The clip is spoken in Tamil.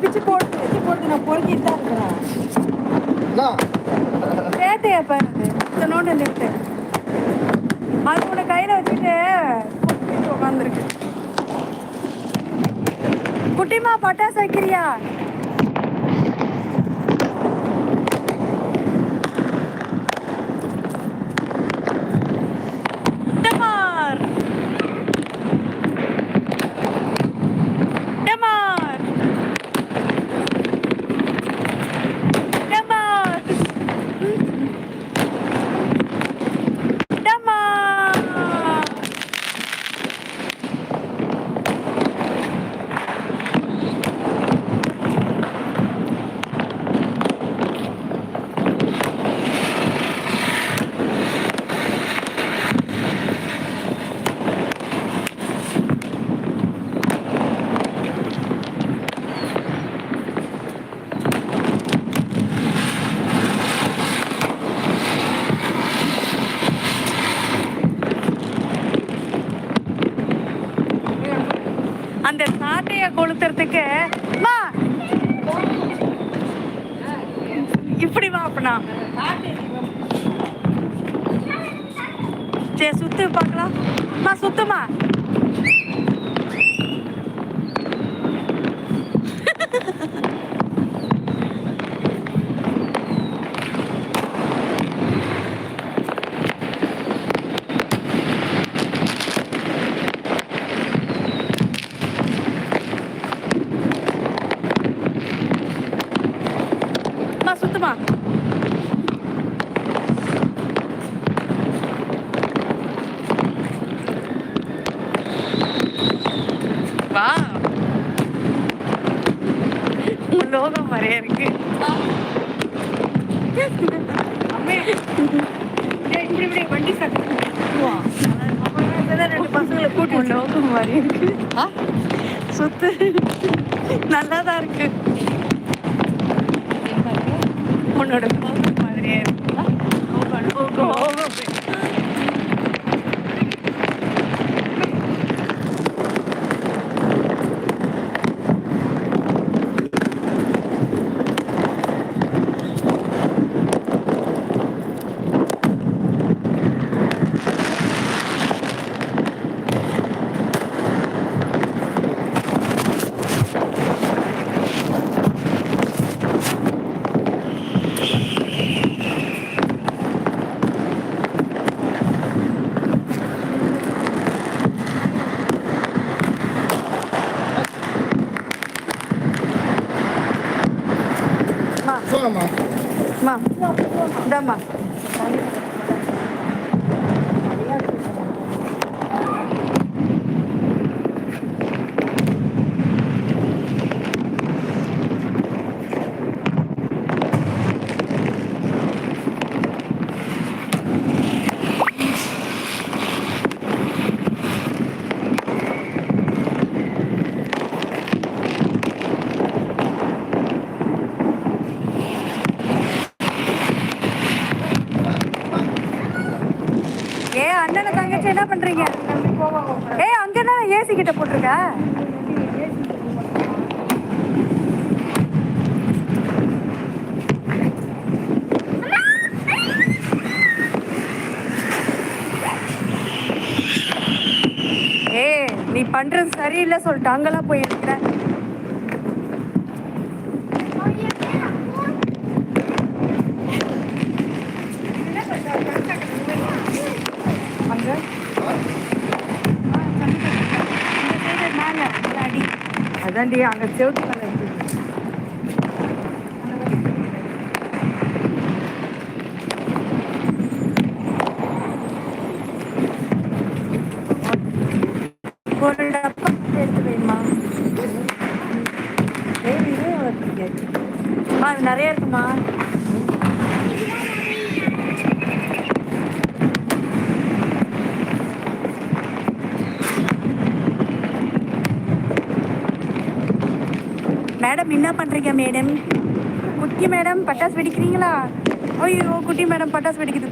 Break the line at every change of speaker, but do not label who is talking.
பிச்சு போட்டு நான் பொறுக்கிட்டு தான் இருக்கிறேன். கேட்டையா பாருது இந்த நோட்டு நிறுத்து. அது உன கையில வச்சுட்டு உட்காந்துருக்கு. குட்டிமா பட்டாசு வைக்கிறியா? அந்த சாட்டைய கொளுத்துறதுக்கு இப்படி வா. அப்பனா சரி சுத்து பார்க்கலாம். சுத்துமா சுத்துமா. வா லோகம் மாதிரியே இருக்கு. வண்டி ரெண்டு பசங்களை கூட்டி லோகம் மாதிரி இருக்கு. சுத்து நல்லாதான் இருக்கு. உன்னோட லோகம் மாதிரியே இருக்கு. இந்தாம்மா அண்ணனை தங்கச்சி என்ன பண்றீங்க? அங்கதான் ஏசி கிட்ட போட்டிருக்க. நீ பண்றது சரியில்லை சொல்லிட்டு அங்கெல்லாம் போய் இருக்கிற. அதாண்டி அங்க செவுத்து மேல இருக்கு. ஒரு டப்பா எடுத்து வைமா. அது நிறைய இருக்குமா? மேடம் என்ன பண்றீங்க மேடம்? குட்டி மேடம் பட்டாசு வெடிக்கிறீங்களா? ஐயோ குட்டி மேடம் பட்டாசு வெடிக்குது.